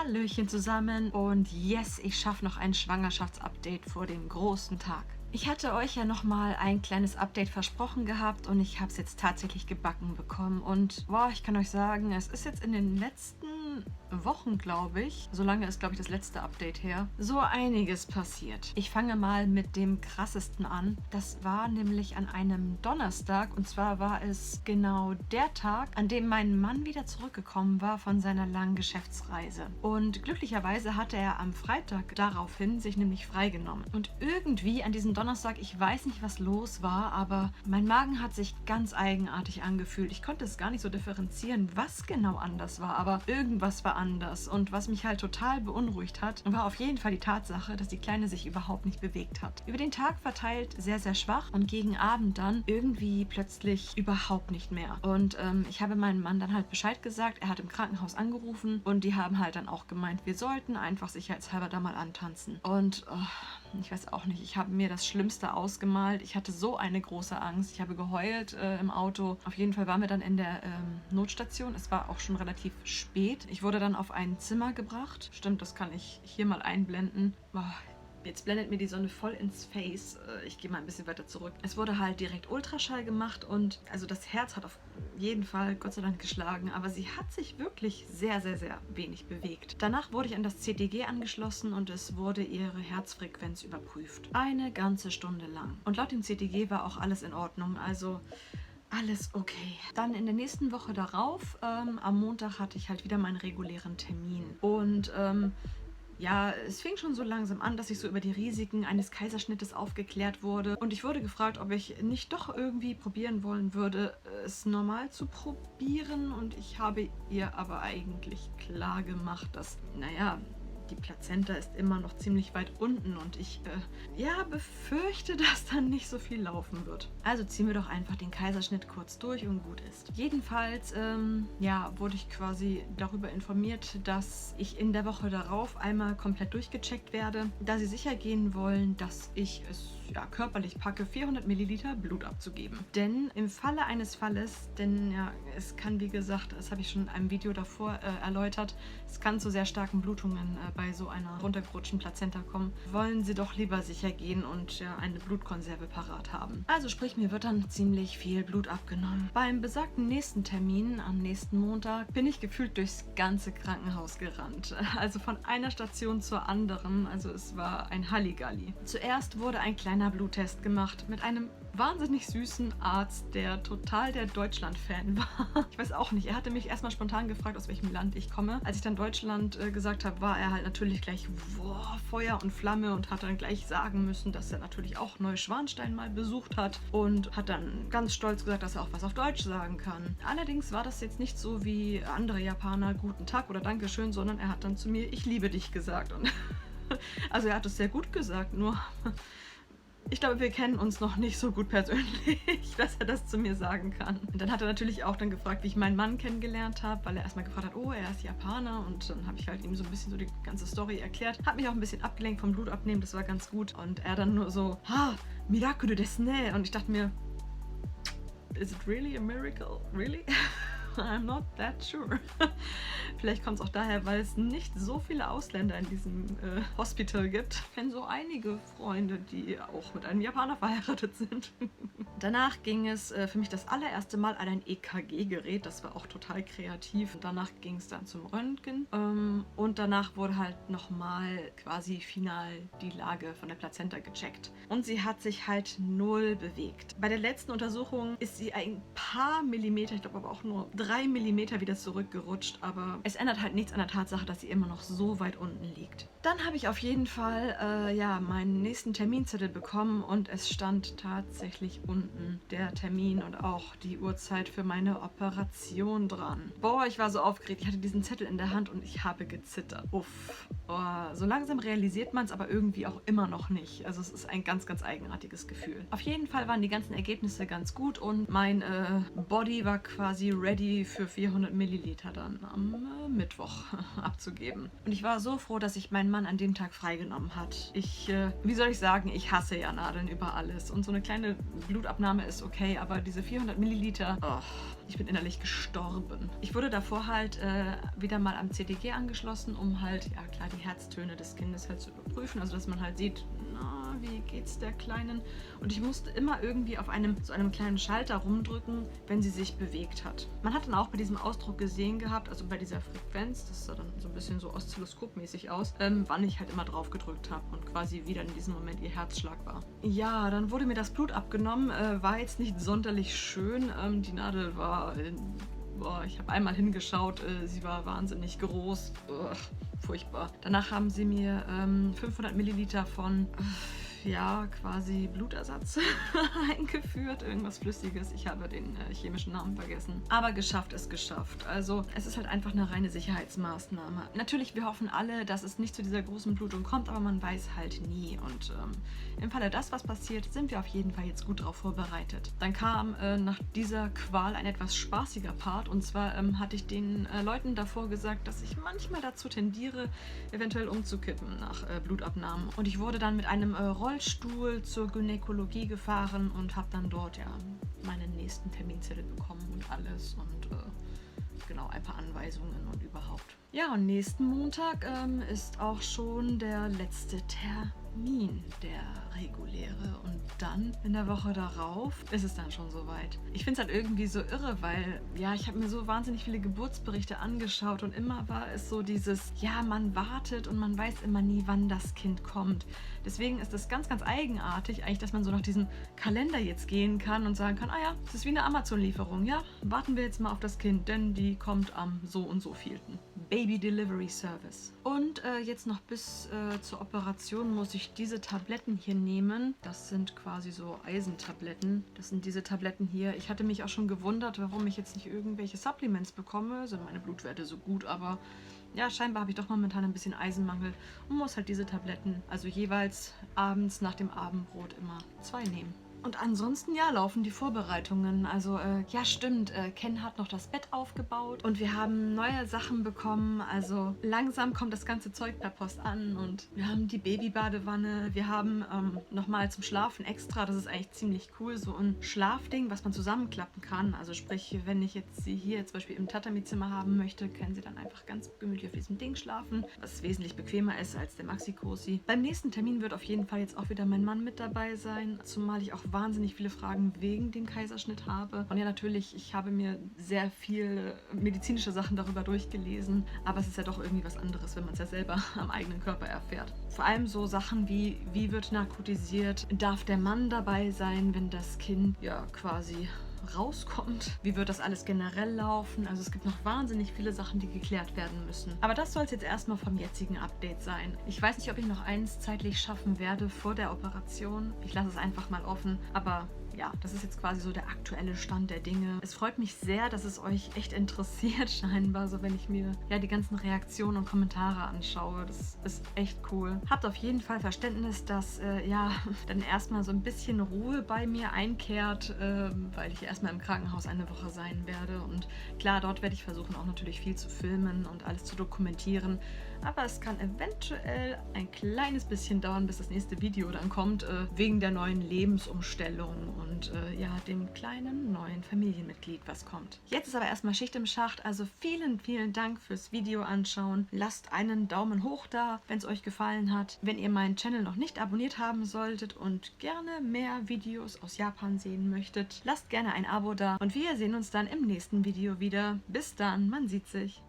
Hallöchen zusammen und yes, ich schaffe noch ein Schwangerschaftsupdate vor dem großen Tag. Ich hatte euch ja nochmal ein kleines Update versprochen gehabt und ich habe es jetzt tatsächlich gebacken bekommen. Und boah, ich kann euch sagen, es ist jetzt in den letzten Wochen, glaube ich, so lange ist, glaube ich, das letzte Update her, so einiges passiert. Ich fange mal mit dem krassesten an. Das war nämlich an einem Donnerstag und zwar war es genau der Tag, an dem mein Mann wieder zurückgekommen war von seiner langen Geschäftsreise. Und glücklicherweise hatte er am Freitag daraufhin sich nämlich freigenommen. Und irgendwie an diesem Donnerstag, ich weiß nicht, was los war, aber mein Magen hat sich ganz eigenartig angefühlt. Ich konnte es gar nicht so differenzieren, was genau anders war, aber irgendwas war anders. Und was mich halt total beunruhigt hat, war auf jeden Fall die Tatsache, dass die Kleine sich überhaupt nicht bewegt hat. Über den Tag verteilt sehr, sehr schwach und gegen Abend dann irgendwie plötzlich überhaupt nicht mehr. Und ich habe meinem Mann dann halt Bescheid gesagt, er hat im Krankenhaus angerufen und die haben halt dann auch gemeint, wir sollten einfach sicherheitshalber da mal antanzen. Und ich weiß auch nicht, ich habe mir das Schlimmste ausgemalt. Ich hatte so eine große Angst. Ich habe geheult im Auto. Auf jeden Fall waren wir dann in der Notstation. Es war auch schon relativ spät. Ich wurde dann auf ein Zimmer gebracht. Stimmt, das kann ich hier mal einblenden. Boah. Jetzt blendet mir die Sonne voll ins Face. Ich gehe mal ein bisschen weiter zurück. Es wurde halt direkt Ultraschall gemacht und also das Herz hat auf jeden Fall Gott sei Dank geschlagen, aber sie hat sich wirklich sehr, sehr, sehr wenig bewegt. Danach wurde ich an das CTG angeschlossen und es wurde ihre Herzfrequenz überprüft. Eine ganze Stunde lang. Und laut dem CTG war auch alles in Ordnung, also alles okay. Dann in der nächsten Woche darauf, am Montag, hatte ich halt wieder meinen regulären Termin und ja, es fing schon so langsam an, dass ich so über die Risiken eines Kaiserschnittes aufgeklärt wurde. Und ich wurde gefragt, ob ich nicht doch irgendwie probieren wollen würde, es normal zu probieren. Und ich habe ihr aber eigentlich klar gemacht, dass, naja, die Plazenta ist immer noch ziemlich weit unten und ich befürchte, dass dann nicht so viel laufen wird. Also ziehen wir doch einfach den Kaiserschnitt kurz durch und gut ist. Jedenfalls wurde ich quasi darüber informiert, dass ich in der Woche darauf einmal komplett durchgecheckt werde, da sie sicher gehen wollen, dass ich es körperlich packe, 400 Milliliter Blut abzugeben. Denn im Falle eines Falles, es kann, wie gesagt, das habe ich schon in einem Video davor erläutert, es kann zu sehr starken Blutungen bei so einer runtergerutschten Plazenta kommen, wollen sie doch lieber sicher gehen und eine Blutkonserve parat haben. Also sprich, mir wird dann ziemlich viel Blut abgenommen. Beim besagten nächsten Termin, am nächsten Montag, bin ich gefühlt durchs ganze Krankenhaus gerannt. Also von einer Station zur anderen, also es war ein Halligalli. Zuerst wurde ein kleiner Bluttest gemacht mit einem wahnsinnig süßen Arzt, der total der Deutschland-Fan war. Ich weiß auch nicht, er hatte mich erstmal spontan gefragt, aus welchem Land ich komme. Als ich dann Deutschland gesagt habe, war er halt natürlich gleich Feuer und Flamme und hat dann gleich sagen müssen, dass er natürlich auch Neuschwanstein mal besucht hat und hat dann ganz stolz gesagt, dass er auch was auf Deutsch sagen kann. Allerdings war das jetzt nicht so wie andere Japaner, guten Tag oder Dankeschön, sondern er hat dann zu mir, ich liebe dich gesagt. Und also er hat es sehr gut gesagt, nur ich glaube, wir kennen uns noch nicht so gut persönlich, dass er das zu mir sagen kann. Und dann hat er natürlich auch dann gefragt, wie ich meinen Mann kennengelernt habe, weil er erstmal gefragt hat, oh, er ist Japaner. Und dann habe ich halt ihm so ein bisschen so die ganze Story erklärt. Hat mich auch ein bisschen abgelenkt vom Blutabnehmen, das war ganz gut. Und er dann nur so, Miracle desu ne. Und ich dachte mir, is it really a miracle? Really? I'm not that sure. Vielleicht kommt es auch daher, weil es nicht so viele Ausländer in diesem Hospital gibt. Ich kenne so einige Freunde, die auch mit einem Japaner verheiratet sind. Danach ging es für mich das allererste Mal an ein EKG-Gerät. Das war auch total kreativ. Danach ging es dann zum Röntgen. Und danach wurde halt nochmal quasi final die Lage von der Plazenta gecheckt. Und sie hat sich halt null bewegt. Bei der letzten Untersuchung ist sie ein paar Millimeter, ich glaube aber auch nur 3 Millimeter wieder zurückgerutscht, aber es ändert halt nichts an der Tatsache, dass sie immer noch so weit unten liegt. Dann habe ich auf jeden Fall meinen nächsten Terminzettel bekommen und es stand tatsächlich unten der Termin und auch die Uhrzeit für meine Operation dran. Boah, ich war so aufgeregt. Ich hatte diesen Zettel in der Hand und ich habe gezittert. Uff. So langsam realisiert man es aber irgendwie auch immer noch nicht. Also es ist ein ganz, ganz eigenartiges Gefühl. Auf jeden Fall waren die ganzen Ergebnisse ganz gut und mein Body war quasi ready für 400 Milliliter dann am Mittwoch abzugeben. Und ich war so froh, dass sich mein Mann an dem Tag freigenommen hat. Wie soll ich sagen, ich hasse ja Nadeln über alles. Und so eine kleine Blutabnahme ist okay, aber diese 400 Milliliter, ich bin innerlich gestorben. Ich wurde davor halt wieder mal am CTG angeschlossen benutzen, um halt, ja klar, die Herztöne des Kindes halt zu überprüfen. Also dass man halt sieht, na, wie geht's der Kleinen? Und ich musste immer irgendwie auf so einem kleinen Schalter rumdrücken, wenn sie sich bewegt hat. Man hat dann auch bei diesem Ausdruck gesehen gehabt, also bei dieser Frequenz, das sah dann so ein bisschen so oszilloskopmäßig aus, wann ich halt immer drauf gedrückt habe und quasi wieder in diesem Moment ihr Herzschlag war. Ja, dann wurde mir das Blut abgenommen, war jetzt nicht sonderlich schön. Die Nadel war, ich habe einmal hingeschaut, sie war wahnsinnig groß. Ugh, furchtbar. Danach haben sie mir 500 Milliliter von ja, quasi Blutersatz eingeführt. Irgendwas Flüssiges. Ich habe den chemischen Namen vergessen. Aber geschafft ist geschafft. Also es ist halt einfach eine reine Sicherheitsmaßnahme. Natürlich, wir hoffen alle, dass es nicht zu dieser großen Blutung kommt, aber man weiß halt nie. Und im Falle das, was passiert, sind wir auf jeden Fall jetzt gut darauf vorbereitet. Dann kam nach dieser Qual ein etwas spaßiger Part. Und zwar hatte ich den Leuten davor gesagt, dass ich manchmal dazu tendiere, eventuell umzukippen nach Blutabnahmen. Und ich wurde dann mit einem Rollstuhl zur Gynäkologie gefahren und habe dann dort ja meinen nächsten Terminzettel bekommen und alles und genau ein paar Anweisungen und überhaupt. Ja, und nächsten Montag ist auch schon der letzte Termin, der reguläre. Und dann in der Woche darauf ist es dann schon soweit. Ich finde es halt irgendwie so irre, weil ja, ich habe mir so wahnsinnig viele Geburtsberichte angeschaut und immer war es so dieses, ja, man wartet und man weiß immer nie, wann das Kind kommt. Deswegen ist es ganz, ganz eigenartig eigentlich, dass man so nach diesem Kalender jetzt gehen kann und sagen kann, ah ja, es ist wie eine Amazon-Lieferung, ja, warten wir jetzt mal auf das Kind, denn die kommt am so und so vielten. Baby Delivery Service. Und jetzt noch bis zur Operation muss ich diese Tabletten hier nehmen. Das sind quasi so Eisentabletten. Das sind diese Tabletten hier. Ich hatte mich auch schon gewundert, warum ich jetzt nicht irgendwelche Supplements bekomme. Sind meine Blutwerte so gut, aber ja, scheinbar habe ich doch momentan ein bisschen Eisenmangel und muss halt diese Tabletten, also jeweils abends nach dem Abendbrot immer 2 nehmen. Und ansonsten, ja, laufen die Vorbereitungen. Also, ja, stimmt, Ken hat noch das Bett aufgebaut und wir haben neue Sachen bekommen. Also, langsam kommt das ganze Zeug per Post an und wir haben die Babybadewanne. Wir haben nochmal zum Schlafen extra, das ist eigentlich ziemlich cool, so ein Schlafding, was man zusammenklappen kann. Also, sprich, wenn ich jetzt sie hier zum Beispiel im Tatami-Zimmer haben möchte, können sie dann einfach ganz gemütlich auf diesem Ding schlafen, was wesentlich bequemer ist als der Maxi-Cosi. Beim nächsten Termin wird auf jeden Fall jetzt auch wieder mein Mann mit dabei sein, zumal ich auch wahnsinnig viele Fragen wegen dem Kaiserschnitt habe. Und ja, natürlich, ich habe mir sehr viele medizinische Sachen darüber durchgelesen, aber es ist ja doch irgendwie was anderes, wenn man es ja selber am eigenen Körper erfährt. Vor allem so Sachen wie wird narkotisiert, darf der Mann dabei sein, wenn das Kind ja quasi rauskommt. Wie wird das alles generell laufen? Also es gibt noch wahnsinnig viele Sachen, die geklärt werden müssen. Aber das soll es jetzt erstmal vom jetzigen Update sein. Ich weiß nicht, ob ich noch eins zeitlich schaffen werde vor der Operation. Ich lasse es einfach mal offen. Aber ja, das ist jetzt quasi so der aktuelle Stand der Dinge. Es freut mich sehr, dass es euch echt interessiert scheinbar, so wenn ich mir ja die ganzen Reaktionen und Kommentare anschaue. Das ist echt cool. Habt auf jeden Fall Verständnis, dass ja dann erstmal so ein bisschen Ruhe bei mir einkehrt, weil ich erstmal im Krankenhaus eine Woche sein werde. Und klar, dort werde ich versuchen, auch natürlich viel zu filmen und alles zu dokumentieren. Aber es kann eventuell ein kleines bisschen dauern, bis das nächste Video dann kommt, wegen der neuen Lebensumstellung und ja, dem kleinen neuen Familienmitglied, was kommt. Jetzt ist aber erstmal Schicht im Schacht, also vielen, vielen Dank fürs Video anschauen. Lasst einen Daumen hoch da, wenn es euch gefallen hat. Wenn ihr meinen Channel noch nicht abonniert haben solltet und gerne mehr Videos aus Japan sehen möchtet, lasst gerne ein Abo da und wir sehen uns dann im nächsten Video wieder. Bis dann, man sieht sich.